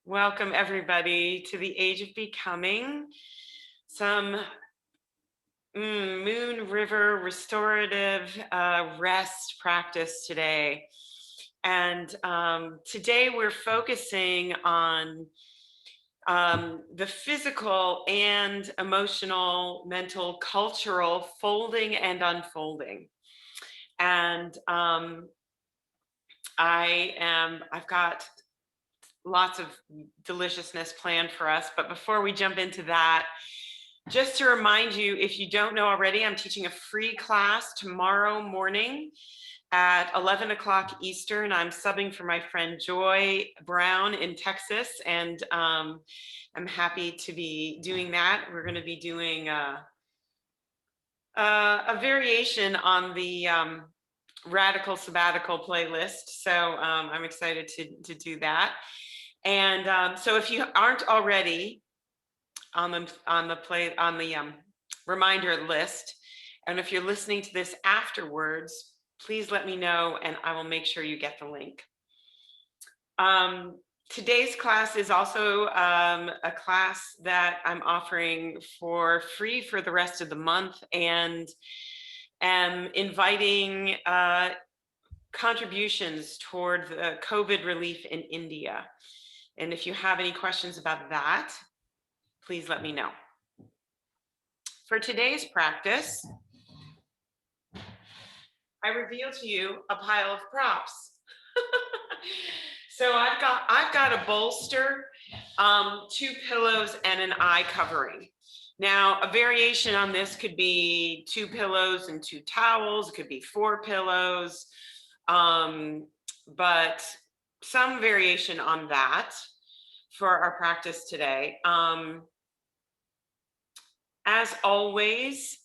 Welcome everybody to the Age of Becoming. Some Moon River restorative rest practice today. And today we're focusing on the physical and emotional, mental, cultural folding and unfolding. And I've got lots of deliciousness planned for us. But before we jump into that, just to remind you, if you don't know already, I'm teaching a free class tomorrow morning at 11 o'clock Eastern. I'm subbing for my friend Joy Brown in Texas, and I'm happy to be doing that. We're going to be doing a variation on the Radical Sabbatical playlist. So I'm excited to do that. And so if you aren't already on the reminder list, and if you're listening to this afterwards, please let me know and I will make sure you get the link. Today's class is also a class that I'm offering for free for the rest of the month, and am inviting contributions toward the COVID relief in India. And if you have any questions about that, please let me know. For today's practice, I reveal to you a pile of props. So I've got a bolster, 2 pillows, and an eye covering. Now, a variation on this could be 2 pillows and 2 towels. It could be 4 pillows, but some variation on that for our practice today. As always,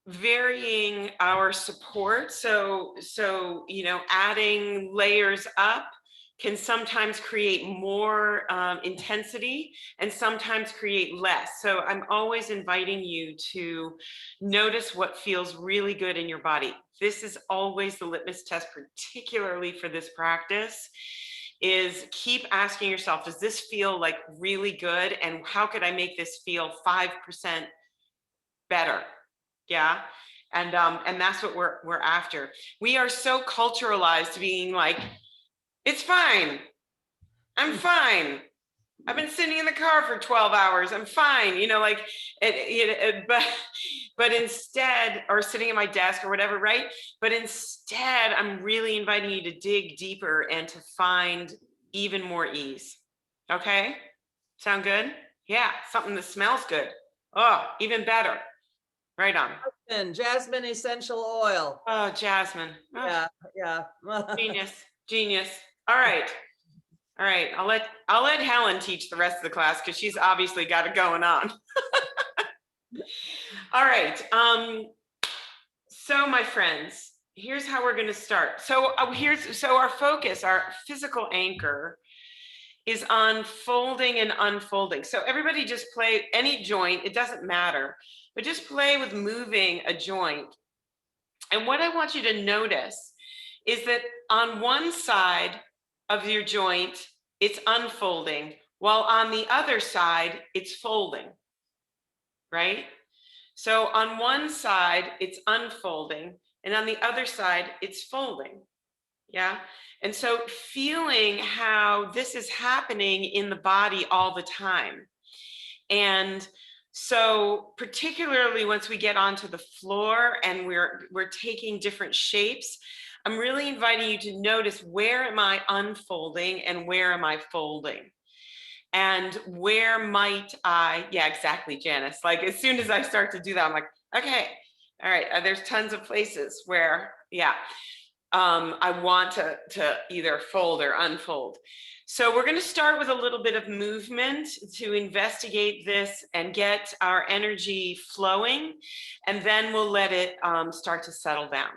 varying our support. So adding layers up can sometimes create more intensity and sometimes create less. So I'm always inviting you to notice what feels really good in your body. This is always the litmus test, particularly for this practice, is keep asking yourself, does this feel like really good? And how could I make this feel 5% better? Yeah. And that's what we're after. We are so culturalized being like, it's fine. I'm fine. I've been sitting in the car for 12 hours. I'm fine. But instead, or sitting at my desk or whatever, right? But instead, I'm really inviting you to dig deeper and to find even more ease. Okay? Sound good? Yeah, something that smells good. Oh, even better. Right on. Jasmine essential oil. Oh, jasmine. Oh, yeah. Genius. All right. I'll let Helen teach the rest of the class because she's obviously got it going on. All right. So my friends, here's how we're going to start. So our focus, our physical anchor, is on folding and unfolding. So everybody just play any joint. It doesn't matter, but just play with moving a joint. And what I want you to notice is that on one side of your joint, it's unfolding, while on the other side, it's folding, right? So on one side, it's unfolding, and on the other side, it's folding, yeah? And so feeling how this is happening in the body all the time. And so particularly once we get onto the floor and we're taking different shapes, I'm really inviting you to notice, where am I unfolding and where am I folding? And where might I, yeah, exactly, Janice. Like as soon as I start to do that, I'm like, okay, all right, there's tons of places where, yeah, I want to either fold or unfold. So we're going to start with a little bit of movement to investigate this and get our energy flowing, and then we'll let it start to settle down.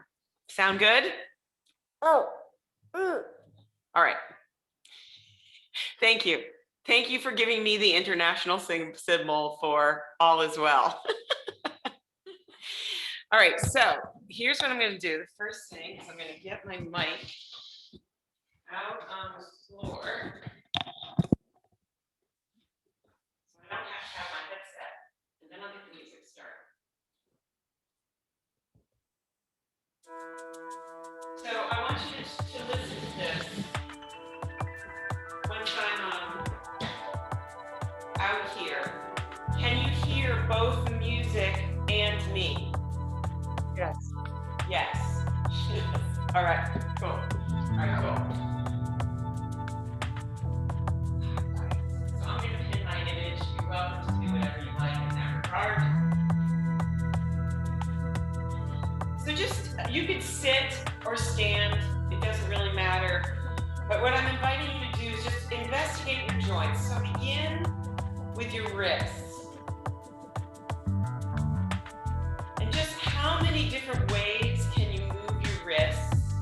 Sound good? Oh. All right. Thank you. Thank you for giving me the international symbol for all is well. All right, so here's what I'm going to do. The first thing is I'm going to get my mic out on the floor. want you to listen to this. Once I'm out here, can you hear both the music and me? Yes. Yes. All right, cool. All right, cool. So I'm going to pin my image. You're welcome to do whatever you like in that regard. So just, you could sit or stand. It doesn't really matter. But what I'm inviting you to do is just investigate your joints. So begin with your wrists. And just how many different ways can you move your wrists?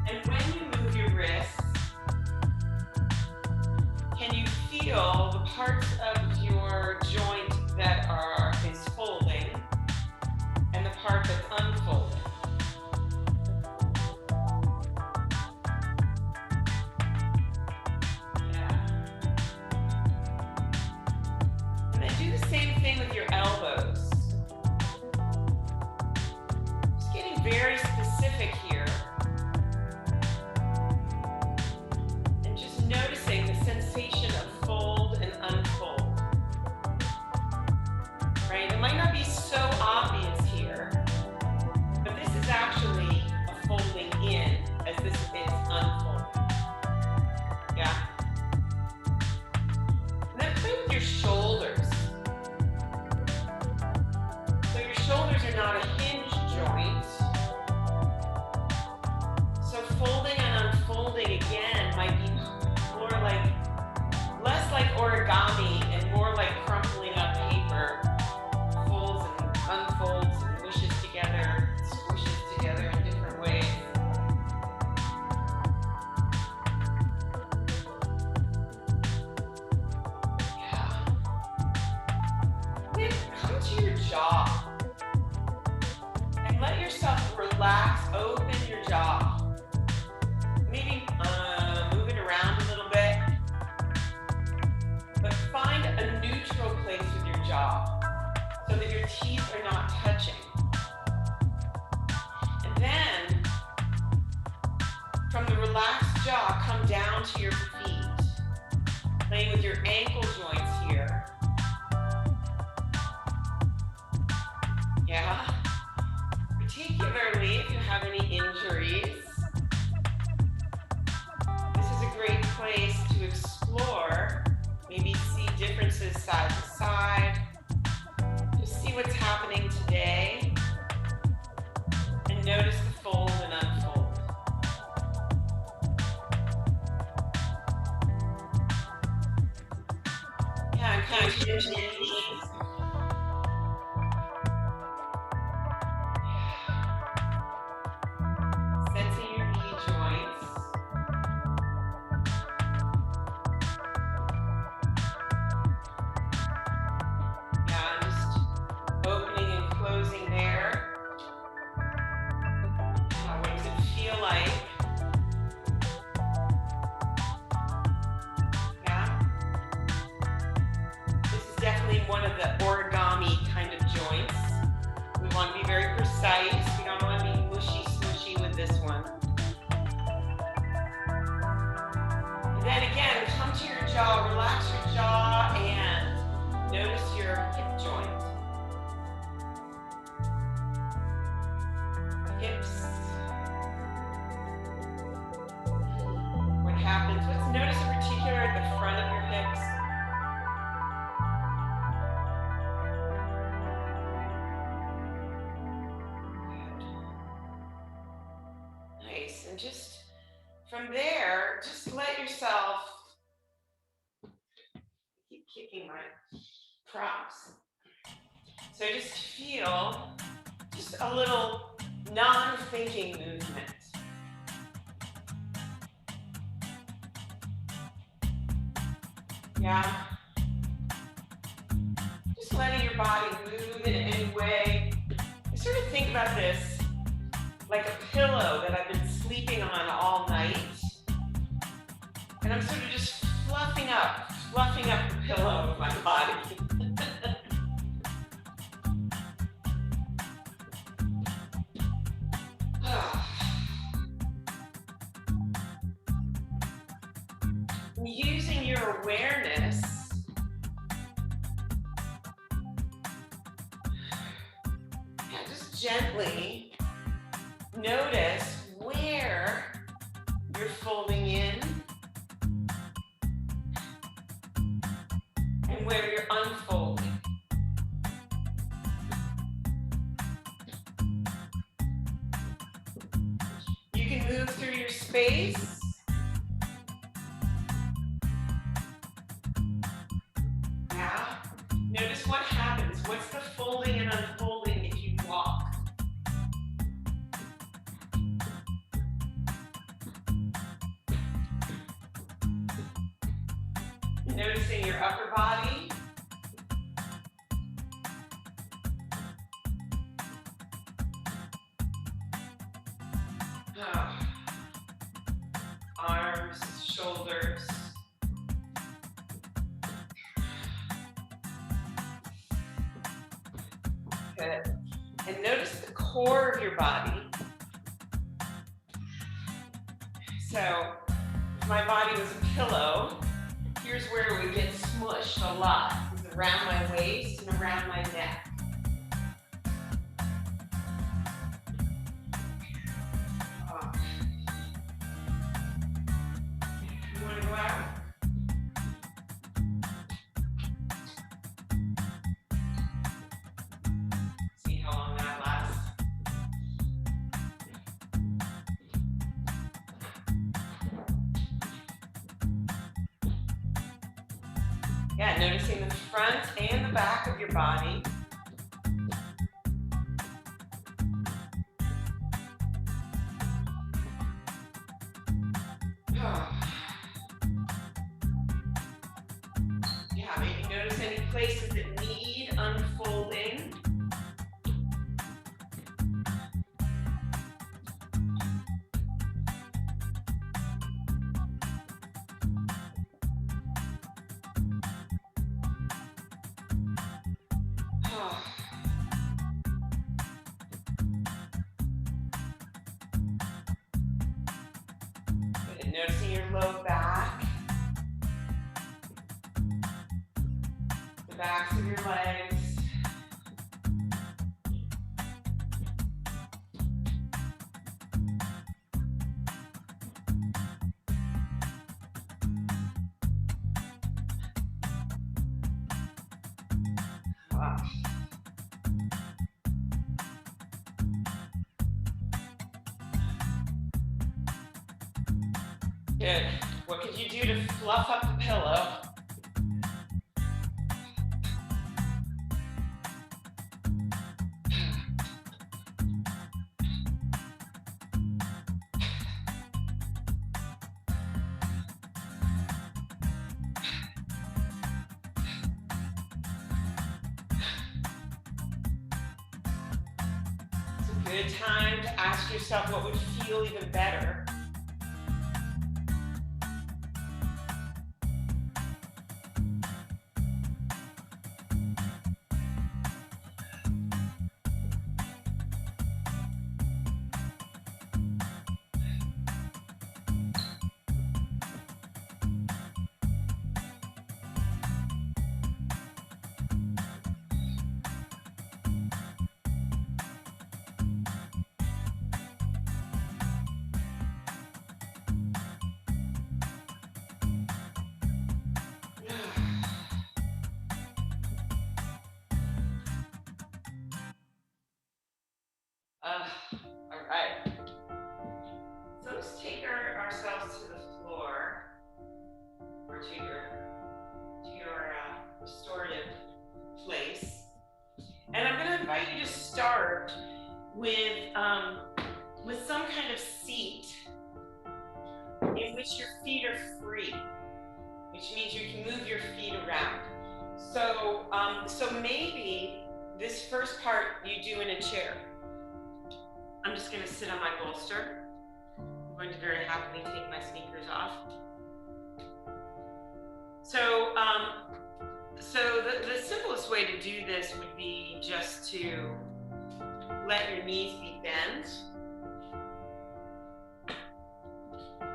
And when you move your wrists, can you feel the parts of your joint that is folding and the part that's unfolding? Yeah. And then do the same thing with your elbows. Just getting very specific here. And just noticing the sensation of fold and unfold. Right? It might not be so obvious here, but this is actually a folding in as this is unfolding. Yeah? And then play with your shoulders. So your shoulders are not a hinge joint. So folding and unfolding again might be more like, less like origami and more like crumpling up paper. Folds and unfolds and pushes together, squishes together in different ways. Yeah. Then come to your jaw and let yourself relax, open your jaw. Maybe move it around a little bit, but find a neutral place with your jaw so that your teeth are not touching. And then, from the relaxed jaw, come down to your feet, playing with your ankle joints here. Yeah. Particularly if you have any injuries, this is a great place to explore, maybe see differences side to side. Just see what's happening today and notice the fold and unfold. Yeah, and kind of hinge your knees. Sensing your knee joints. Yeah, just opening and closing there. What does it feel like? Yeah. This is definitely one of the origami kind of joints. We want to be very precise. We don't want to be mushy smushy with this one. And then again, come to your jaw, relax your jaw, and notice your hip joint. Hips. What happens? Let's notice in particular at the front of your hips. Good. Nice. And just from there, just let yourself keep kicking my props. So just feel just a little non-thinking movement. Yeah. Just letting your body move in any way. I sort of think about this like a pillow that I've been sleeping on all night. And I'm sort of just fluffing up the pillow of my body. your awareness just gently notice where you're folding in and where you're unfolding. You can move through your space. Now, notice what happens. What's the folding and unfolding if you walk? Noticing your upper body. Arms, shoulders. Good. And notice the core of your body. So, if my body was a pillow, here's where it would get smushed a lot. It's around my waist and around my neck. You want to go out? See how long that lasts. Yeah, noticing the front and the back of your body. Yeah, maybe notice any places that need unfolding. Good. Noticing your low back, the backs of your legs. Good. What could you do to fluff up the pillow? It's a good time to ask yourself what would feel even better. All right. So let's take ourselves to the floor, or to your restorative place, and I'm going to invite you to start with some kind of seat in which your feet are free, which means you can move your feet around. So so maybe this first part you do in a chair. I'm just going to sit on my bolster. I'm going to very happily take my sneakers off. So, the simplest way to do this would be just to let your knees be bent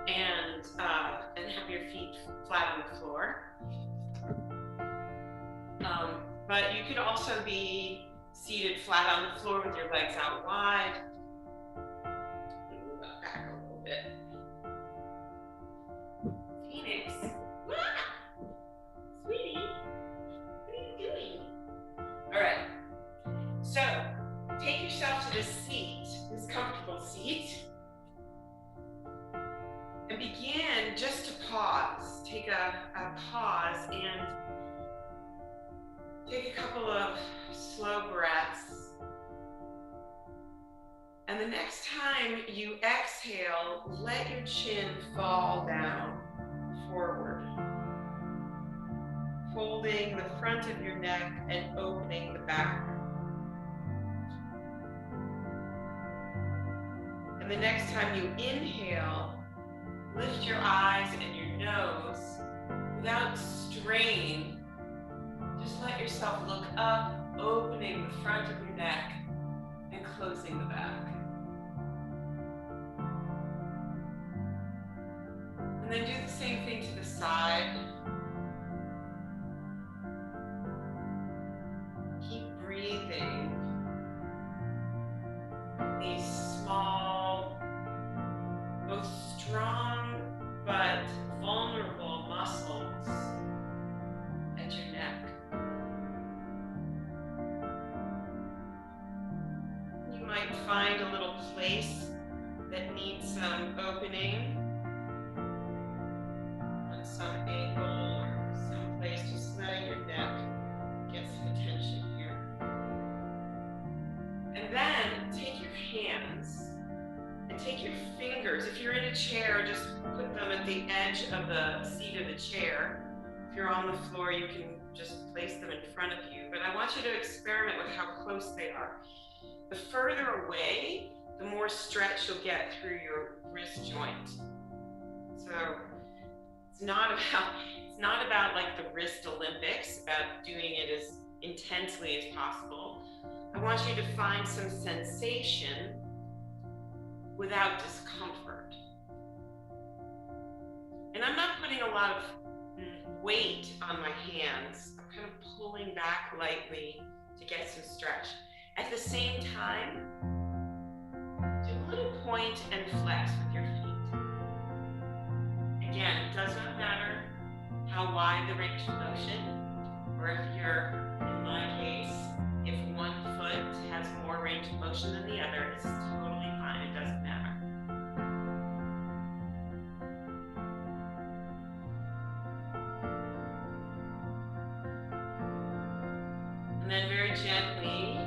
and have your feet flat on the floor. but you could also be seated flat on the floor with your legs out wide. Move that back a little bit. Phoenix. Sweetie, what are you doing? All right, so take yourself to this seat, this comfortable seat, and begin just to pause. Take a pause and take a couple of slow breaths. And the next time you exhale, let your chin fall down forward, folding the front of your neck and opening the back. And the next time you inhale, lift your eyes and your nose without strain. Just let yourself look up, opening the front of your neck and closing the back. And then do the same thing to the side. Keep breathing these small, both strong but vulnerable muscles at your neck. You might find a little place that needs some opening on some angle or some place, just letting your neck get some attention here. And then take your hands and take your fingers. If you're in a chair, just put them at the edge of the seat of the chair. If you're on the floor, you can just place them in front of you. But I want you to experiment with how close they are. The further away, the more stretch you'll get through your wrist joint. So it's not about like the wrist Olympics, about doing it as intensely as possible. I want you to find some sensation without discomfort. And I'm not putting a lot of weight on my hands. I'm kind of pulling back lightly to get some stretch. At the same time, do a little point and flex with your feet. Again, it does not matter how wide the range of motion, or if you're, in my case, if one foot has more range of motion than the other, it's totally fine, it doesn't matter. And then very gently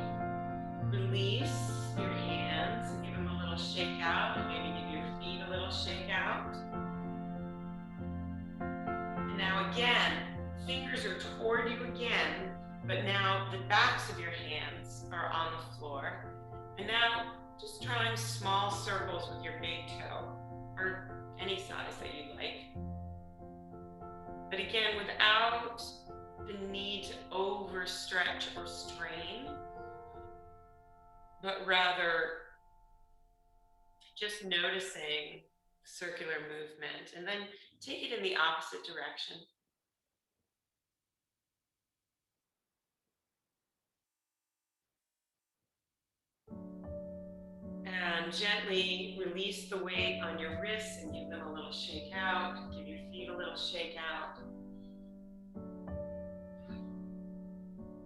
release your hands and give them a little shake out, and maybe give your feet a little shake out. And now again, fingers are toward you again, but now the backs of your hands are on the floor. And now just drawing small circles with your big toe, or any size that you like. But again, without the need to overstretch or strain, but rather just noticing circular movement, and then take it in the opposite direction. And gently release the weight on your wrists and give them a little shake out. Give your feet a little shake out.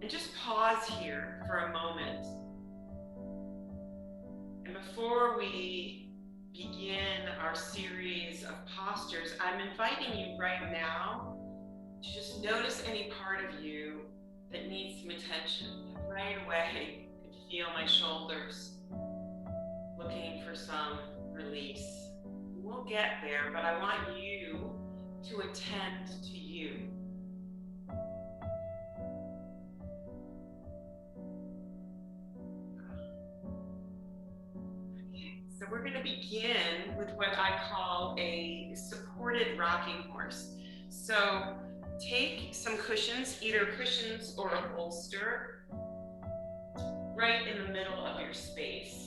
And just pause here for a moment. And before we begin our series of postures, I'm inviting you right now to just notice any part of you that needs some attention. Right away, I can feel my shoulders looking for some release. We'll get there, but I want you to attend to you. Okay, so we're going to begin with what I call a supported rocking horse. So take some cushions, either cushions or a bolster, right in the middle of your space.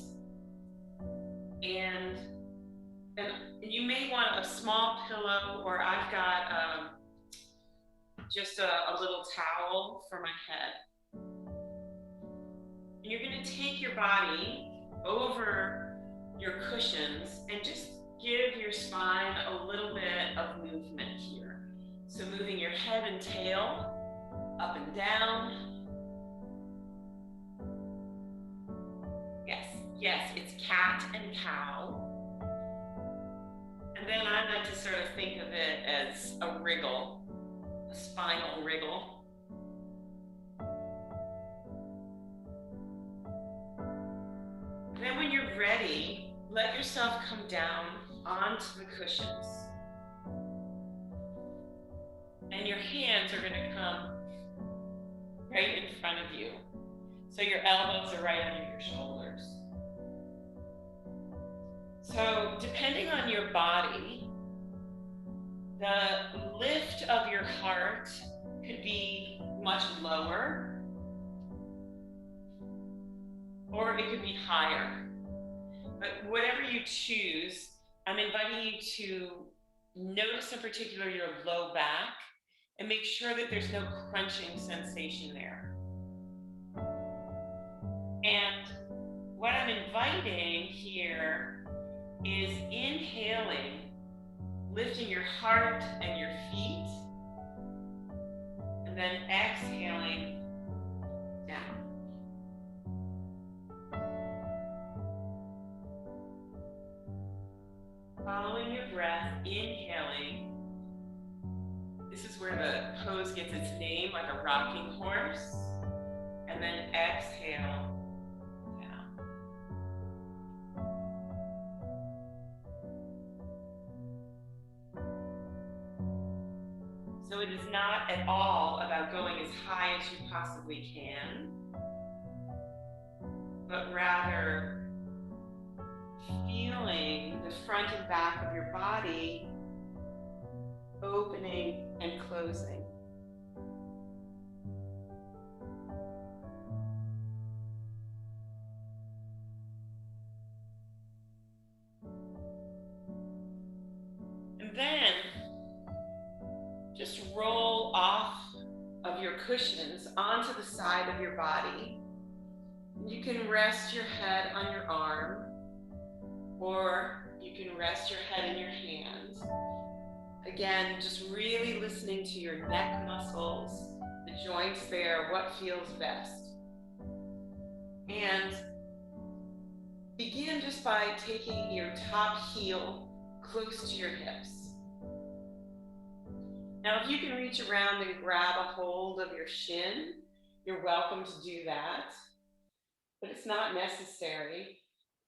And you may want a small pillow, or I've got just a little towel for my head. And you're going to take your body over your cushions and just give your spine a little bit of movement here. So moving your head and tail up and down. Yes, yes, it's cat and cow. And then I like to sort of think of it as a wriggle, a spinal wriggle. And then when you're ready, let yourself come down onto the cushions. And your hands are going to come right in front of you. So your elbows are right under your shoulders. So depending on your body, the lift of your heart could be much lower, or it could be higher. But whatever you choose, I'm inviting you to notice in particular your low back and make sure that there's no crunching sensation there. And what I'm inviting here is inhaling, lifting your heart and your feet, and then exhaling down. Following your breath, inhaling. This is where the pose gets its name, like a rocking horse. And then exhale down. So it is not at all about going as high as you possibly can, but rather feeling the front and back of your body opening and closing. And then just roll off of your cushions onto the side of your body. You can rest your head on your arm, or you can rest your head in your hands. Again, just really listening to your neck muscles, the joints there, what feels best. And begin just by taking your top heel close to your hips. Now, if you can reach around and grab a hold of your shin, you're welcome to do that, but it's not necessary.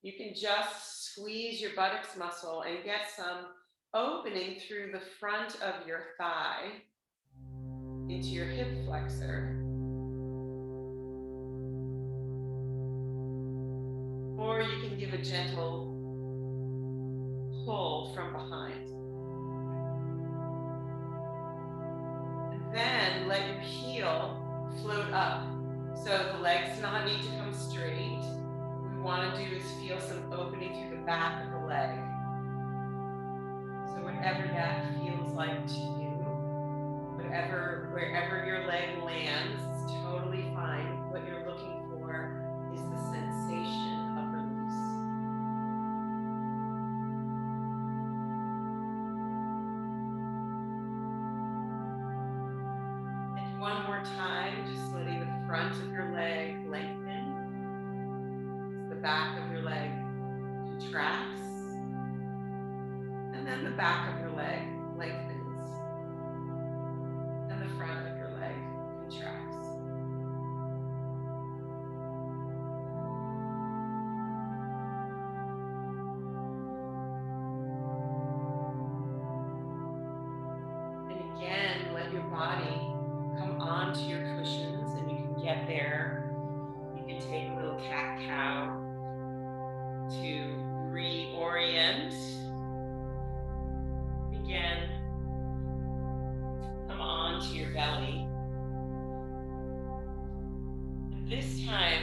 You can just squeeze your buttocks muscle and get some opening through the front of your thigh into your hip flexor. Or you can give a gentle pull from behind. And then let your heel float up. So the legs do not need to come straight. What we want to do is feel some opening through the back of the leg. So whatever that feels like to you, wherever your leg lands, it's totally fine. What you're looking for is the sensation of release. And one more time, just letting the front of your leg lengthen. The back of your leg contracts. And then the back of your leg lengthens. And the front of your leg contracts. And again, let your body come onto your cushions, and you can get there. You can take a little cat-cow to reorient. Again, come on to your belly. And this time,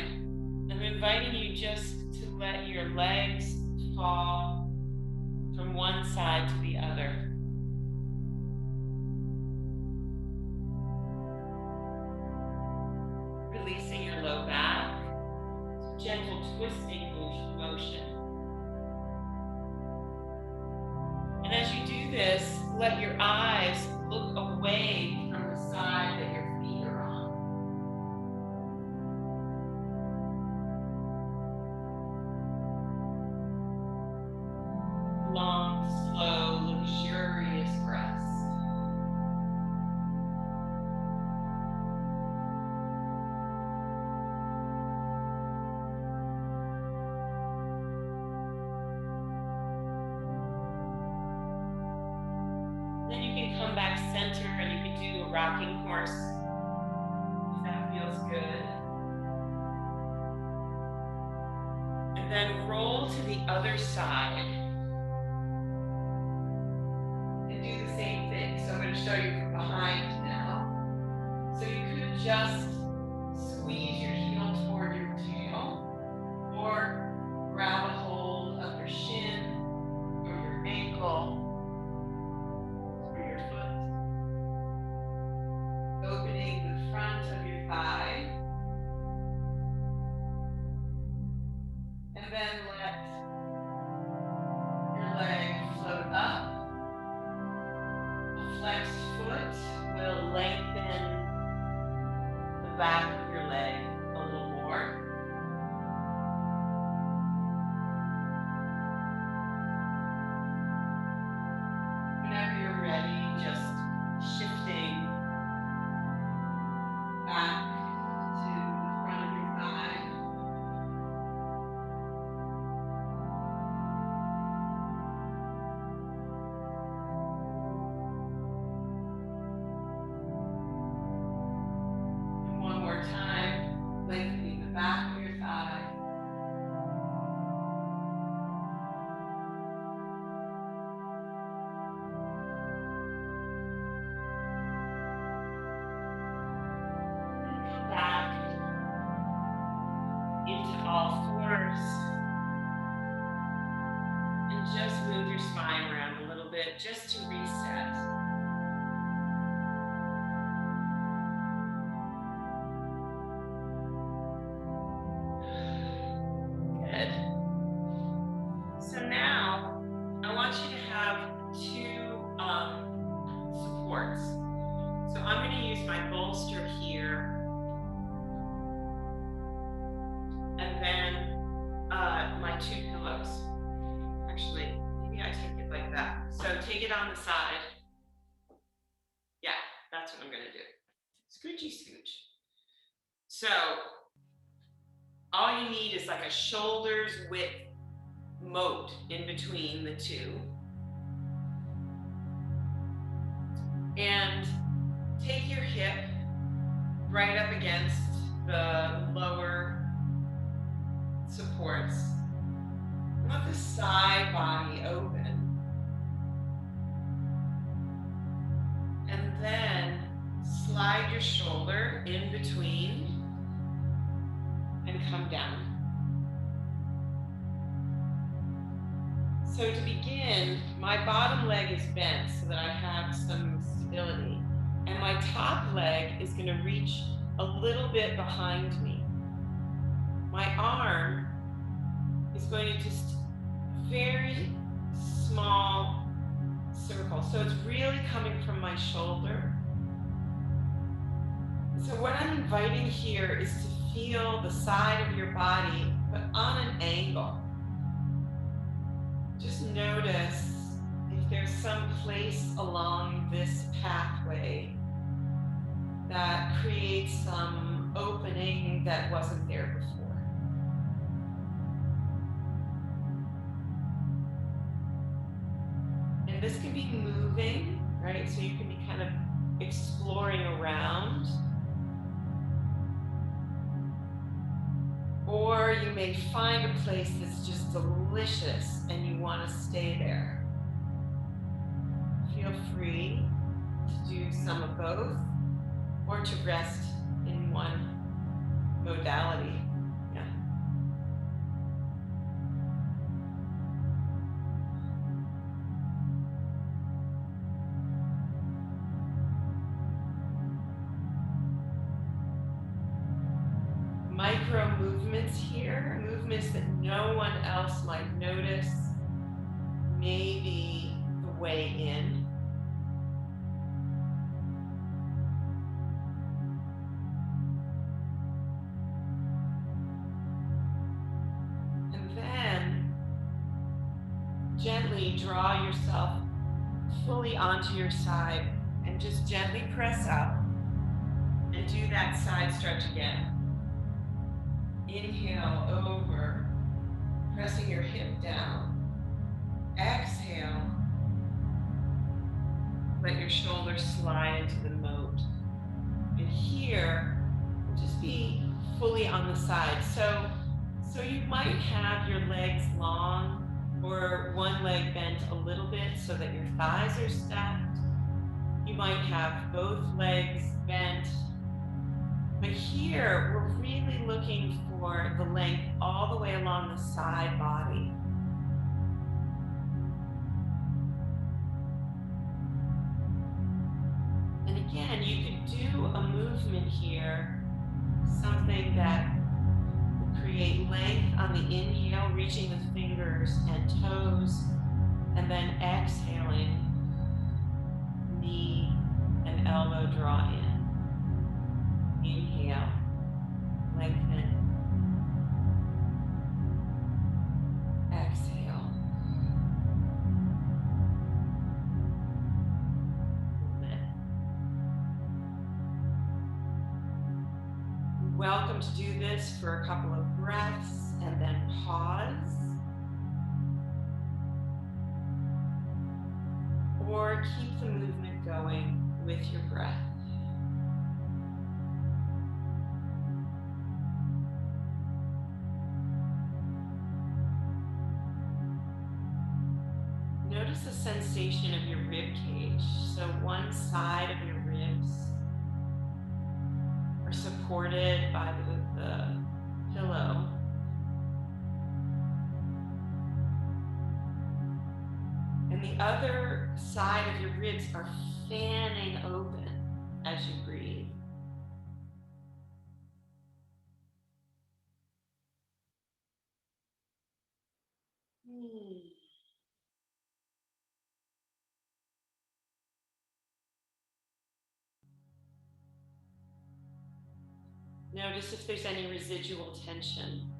I'm inviting you just to let your legs fall from one side to the other. Releasing your low back, let your eyes look away from the side that your feet are on. Long, slow, luxurious breaths. Then you can come back center and you can do a rocking horse if that feels good. And then roll to the other side and do the same thing. So I'm going to show you from behind now. So you could just squeeze your heel toward your tail or grab a hold of your shin or your ankle. Opening the front of your thigh, and then let your leg float up. A flexed foot will lengthen the back of your leg a little more. Whenever you're ready, just shifting back to the front of your thigh. And one more time, lengthening the back of your thigh. Back into all fours and just move your spine around a little bit just to reset. Good. So now I want you to have two supports. So I'm going to use my bolster here. And then my two pillows. Actually, maybe I take it like that. So take it on the side. Yeah, that's what I'm gonna do. Scoochy scooch. So all you need is like a shoulder's width moat in between the two. And take your hip right up against the lower supports. Let the side body open. And then slide your shoulder in between and come down. So to begin, my bottom leg is bent so that I have some stability. And my top leg is going to reach a little bit behind me. My arm is going to just very small circle. So it's really coming from my shoulder. So what I'm inviting here is to feel the side of your body, but on an angle. Just notice if there's some place along this pathway that creates some opening that wasn't there before. And this can be moving, right? So you can be kind of exploring around. Or you may find a place that's just delicious and you want to stay there. Feel free to do some of both or to rest in one modality. Yeah. Micro movements here, movements that no one else might notice, maybe the way in. gently draw yourself fully onto your side and just gently press up and do that side stretch again. Inhale over, pressing your hip down. Exhale, let your shoulders slide into the moat. And here, we'll just be fully on the side. So you might have your legs long or one leg bent a little bit so that your thighs are stacked. You might have both legs bent. But here, we're really looking for the length all the way along the side body. And again, you could do a movement here, something that will create length on the inhale, reaching the fingers and toes, and then exhaling, knee and elbow draw in. Inhale, lengthen. Exhale. Welcome to do this for a couple of breaths and then pause. Or keep the movement going with your breath. Notice the sensation of your rib cage. So one side of your ribs are supported by the pillow. And the other side of your ribs are fanning open as you breathe. Notice if there's any residual tension,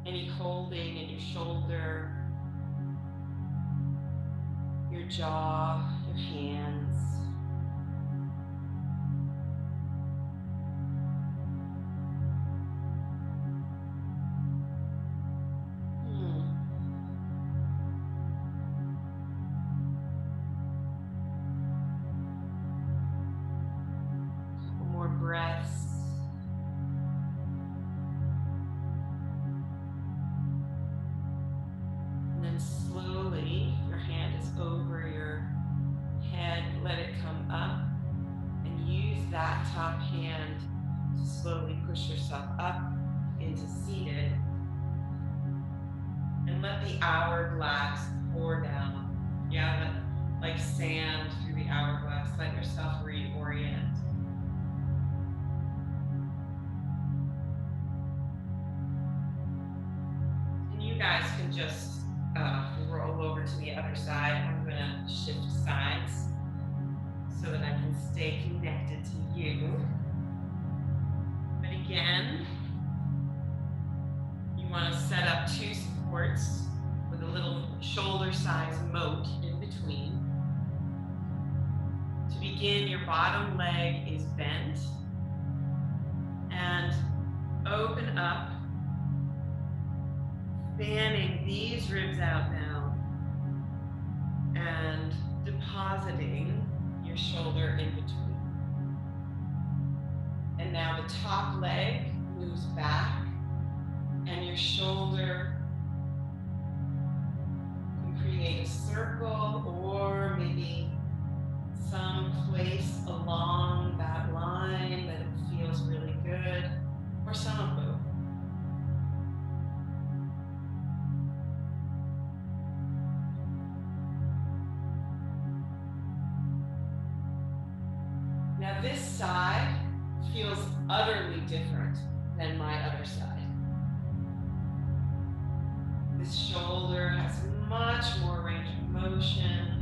any holding in your shoulder, your jaw, your hands. Couple more breaths. And then slowly, your hand is over your head, let it come up, and use that top hand to slowly push yourself up into seated. And let the hourglass pour down. Yeah, like sand through the hourglass. Let yourself reorient. And you guys can just roll over to the other side. I'm gonna shift sides so that I can stay connected to you. But again, you want to set up two supports with a little shoulder-sized moat in between. To begin, your bottom leg is bent and open up, fanning these ribs out now and depositing your shoulder in between. And now the top leg moves back and your shoulder can create a circle or maybe some place along that line that it feels really good, or some of both. Now this side feels utterly different than my other side. This shoulder has much more range of motion.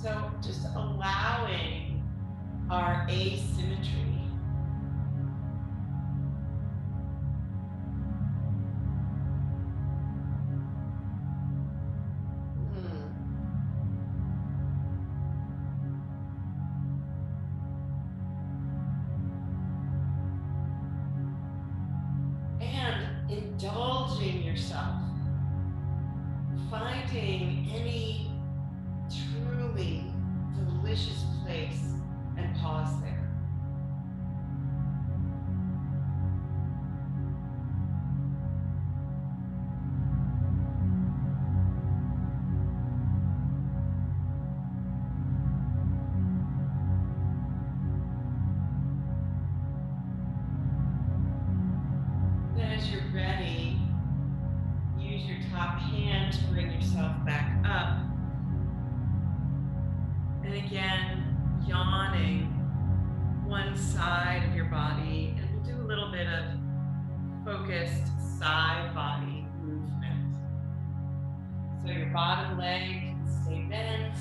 So just allowing our asymmetry indulging yourself, finding any truly delicious place and pause there. Then as you're ready, use your top hand to bring yourself back up. And again, yawning one side of your body, and we'll do a little bit of focused side body movement. So your bottom leg can stay bent,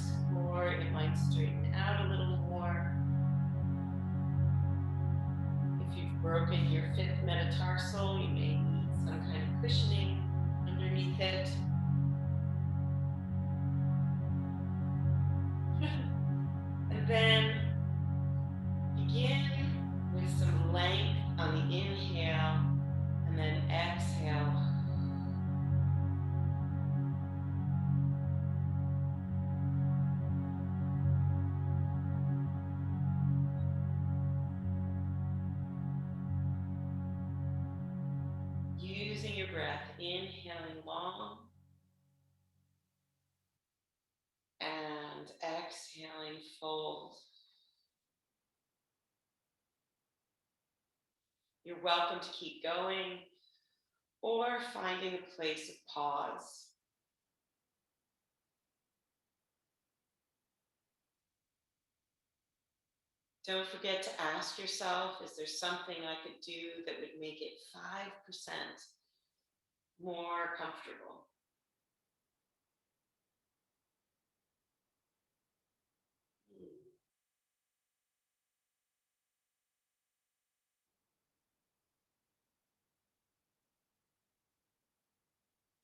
or it might straighten out a little more. If you've broken your fifth metatarsal, you may need some kind of cushioning underneath it. And then begin with some length on the inhale, and then exhale. Using your breath, inhaling long and exhaling fold. You're welcome to keep going or finding a place of pause. Don't forget to ask yourself, is there something I could do that would make it 5% more comfortable?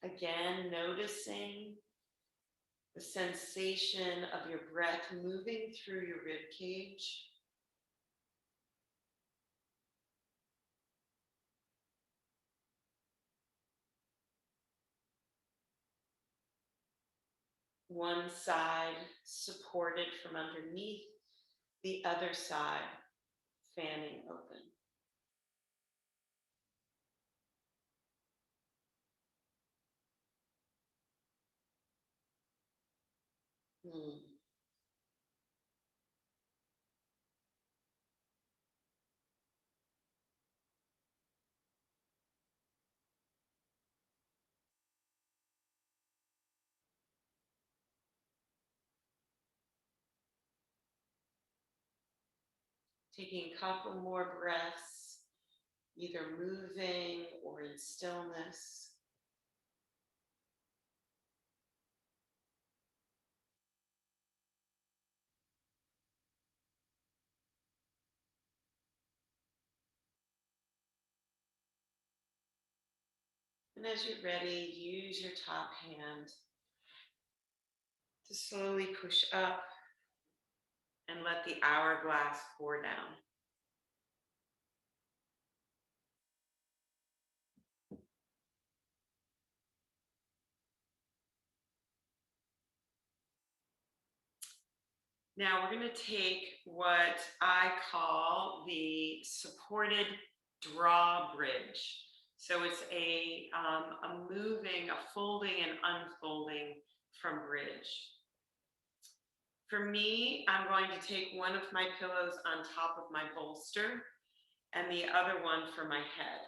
Again, noticing the sensation of your breath moving through your rib cage. One side supported from underneath, the other side fanning open. Taking a couple more breaths, either moving or in stillness. And as you're ready, use your top hand to slowly push up and let the hourglass pour down. Now we're going to take what I call the supported drawbridge. So it's a moving, a folding and unfolding from bridge. For me, I'm going to take one of my pillows on top of my bolster and the other one for my head.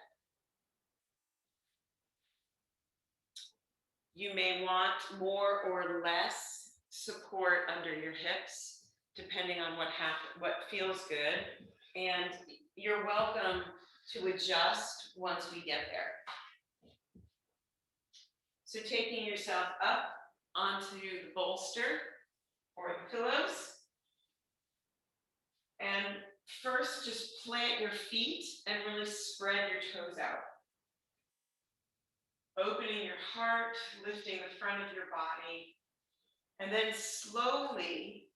You may want more or less support under your hips, depending on what feels good. And you're welcome to adjust once we get there. So taking yourself up onto the bolster or the pillows. And first, just plant your feet and really spread your toes out. Opening your heart, lifting the front of your body, and then slowly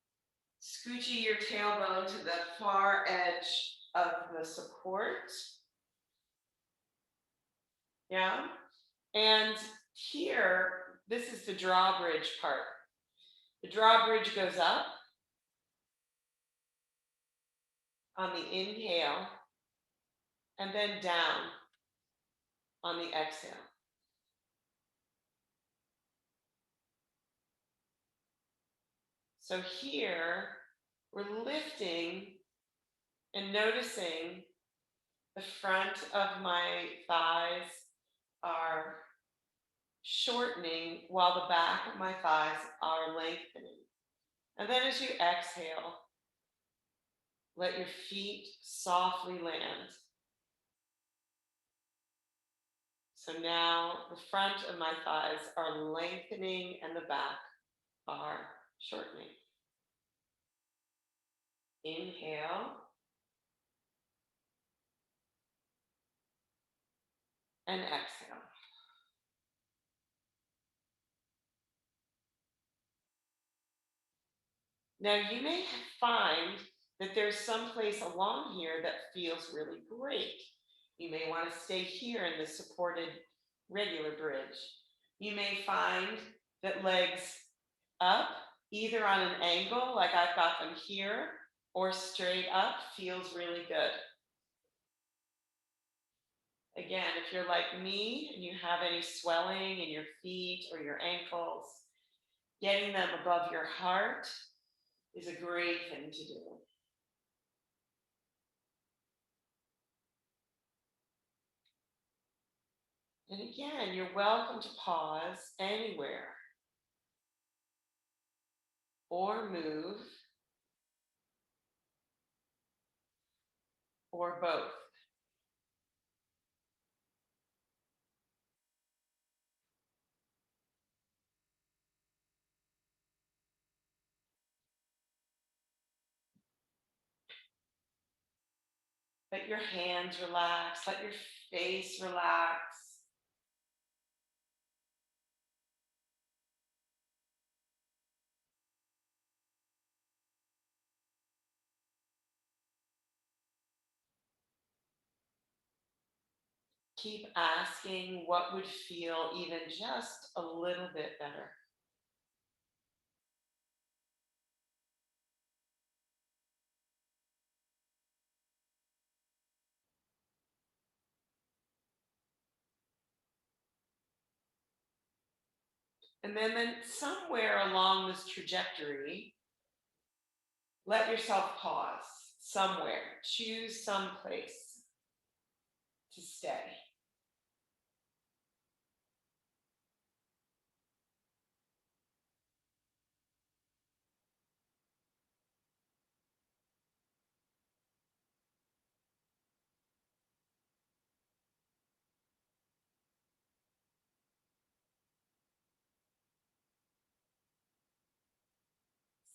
scoochie your tailbone to the far edge of the support. Yeah. And here, this is the drawbridge part. The drawbridge goes up on the inhale and then down on the exhale. So here, we're lifting and noticing the front of my thighs are shortening while the back of my thighs are lengthening. And then as you exhale, let your feet softly land. So now the front of my thighs are lengthening and the back are shortening. Inhale. And exhale. Now you may find that there's some place along here that feels really great. You may want to stay here in the supported regular bridge. You may find that legs up, either on an angle, like I've got them here, or straight up feels really good. Again, if you're like me and you have any swelling in your feet or your ankles, getting them above your heart is a great thing to do. And again, you're welcome to pause anywhere or move or both. Let your hands relax, let your face relax. Keep asking what would feel even just a little bit better. And then somewhere along this trajectory, let yourself pause somewhere. Choose some place to stay.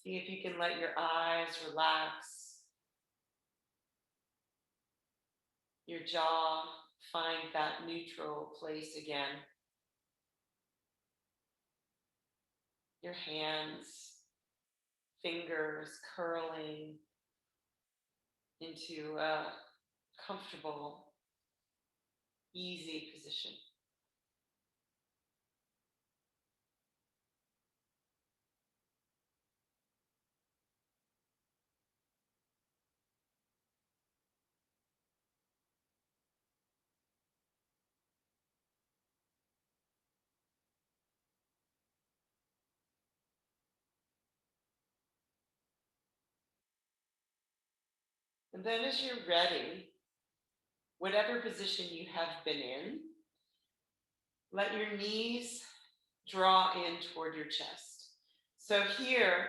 See if you can let your eyes relax, your jaw find that neutral place again. Your hands, fingers curling into a comfortable, easy position. And then as you're ready, whatever position you have been in, let your knees draw in toward your chest. So here,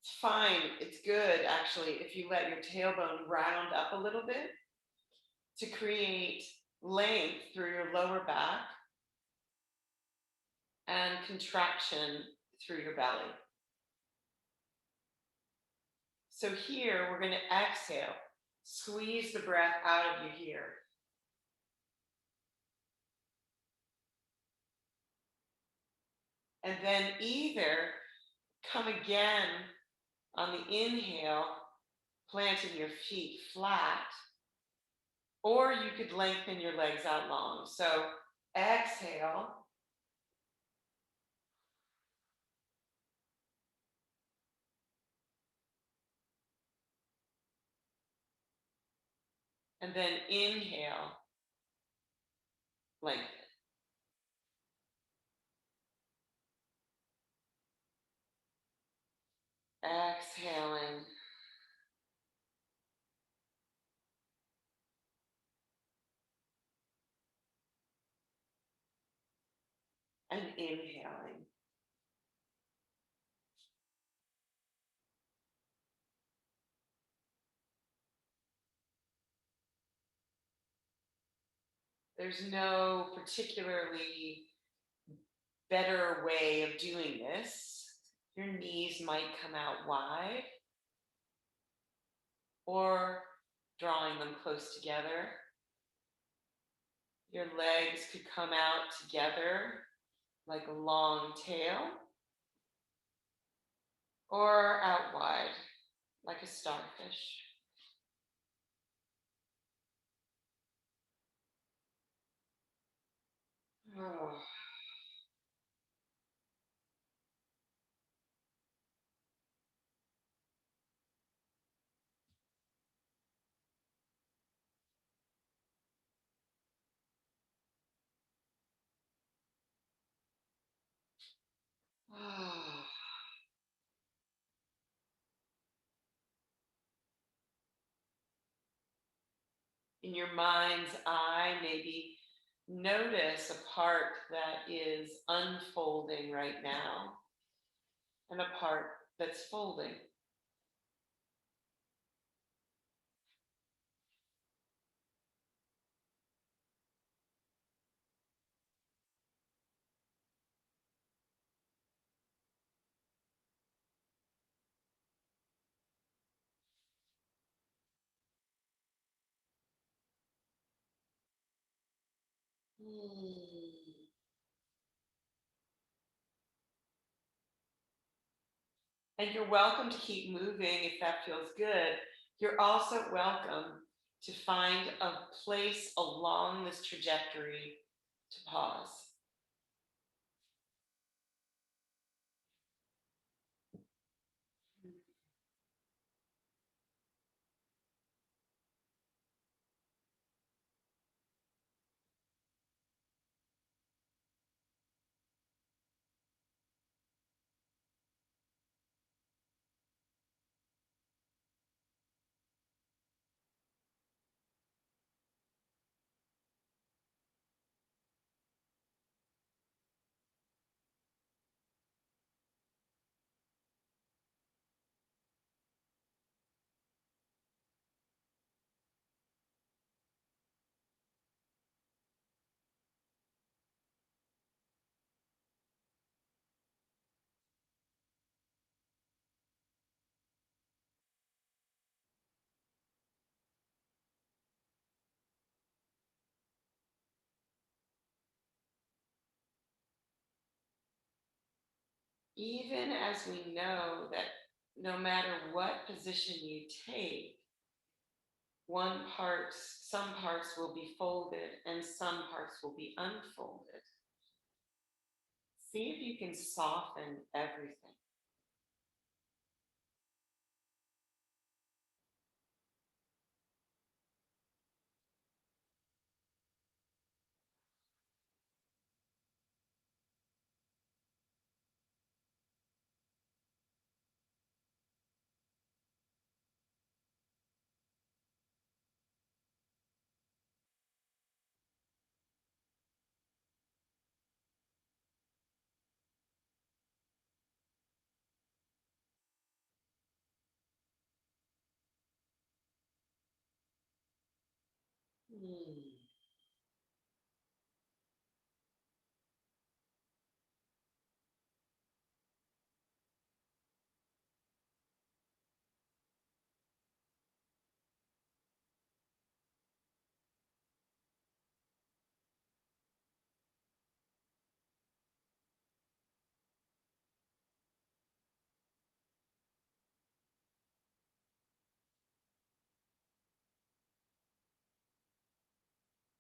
it's fine, it's good actually if you let your tailbone round up a little bit to create length through your lower back and contraction through your belly. So here, we're going to exhale. Squeeze the breath out of you here. And then either come again on the inhale, planting your feet flat, or you could lengthen your legs out long. So Exhale. And then inhale, lengthen. Exhaling. And inhaling. There's no particularly better way of doing this. Your knees might come out wide or drawing them close together. Your legs could come out together like a long tail or out wide like a starfish. Oh. Oh. In your mind's eye, maybe notice a part that is unfolding right now and a part that's folding. And you're welcome to keep moving if that feels good. You're also welcome to find a place along this trajectory to pause. Even as we know that no matter what position you take, some parts will be folded and some parts will be unfolded. See if you can soften everything.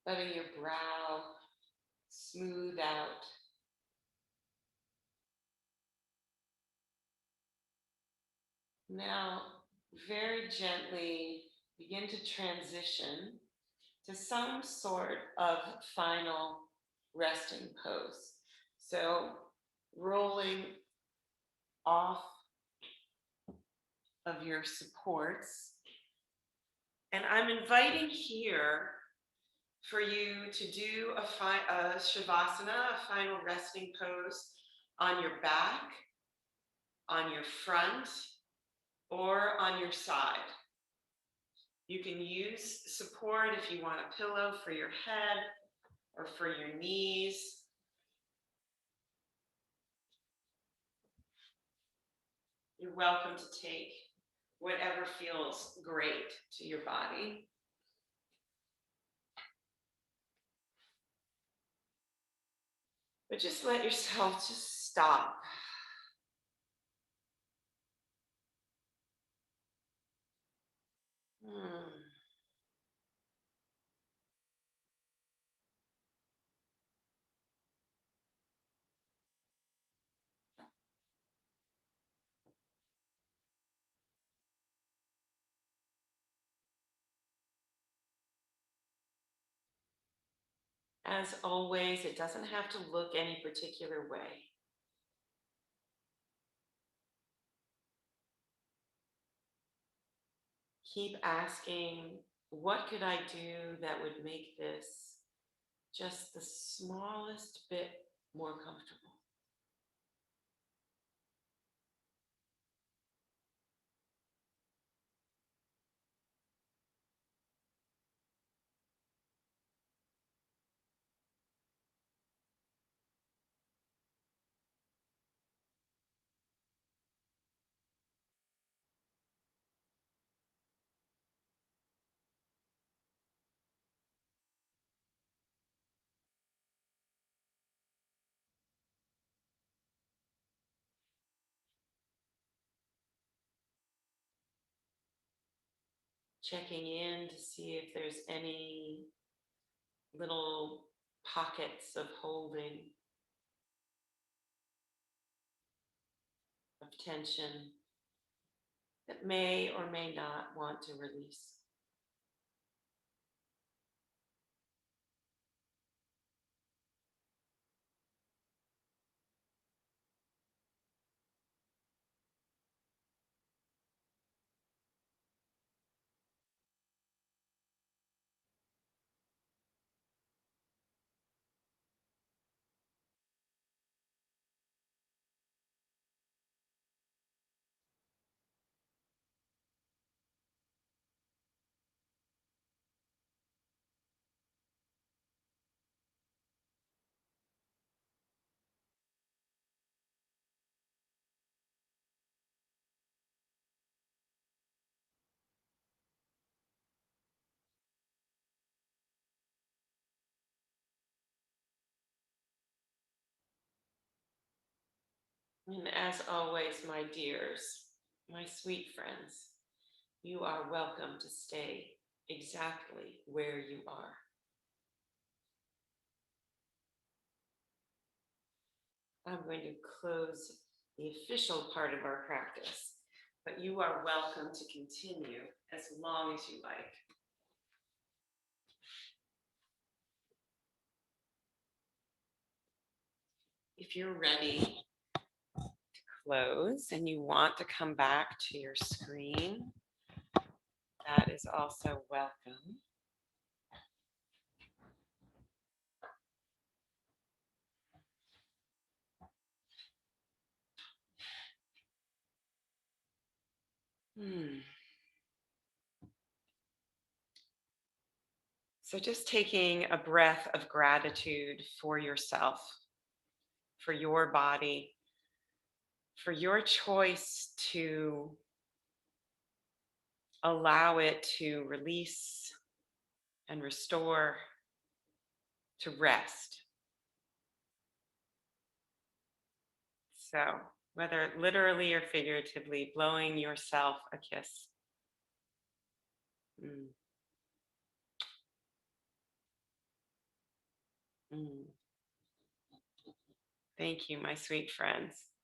Letting your brow smooth out. Now, very gently begin to transition to some sort of final resting pose. So, rolling off of your supports. And I'm inviting here for you to do a Shavasana, a final resting pose on your back, on your front, or on your side. You can use support if you want a pillow for your head or for your knees. You're welcome to take whatever feels great to your body. But just let yourself just stop. As always, it doesn't have to look any particular way. Keep asking, what could I do that would make this just the smallest bit more comfortable? Checking in to see if there's any little pockets of holding, of tension that may or may not want to release. And as always, my dears, my sweet friends, you are welcome to stay exactly where you are. I'm going to close the official part of our practice, but you are welcome to continue as long as you like. If you're ready to close and you want to come back to your screen, that is also welcome. So just taking a breath of gratitude for yourself, for your body, for your choice to allow it to release and restore, to rest. So whether literally or figuratively, blowing yourself a kiss. Mm. Mm. Thank you, my sweet friends.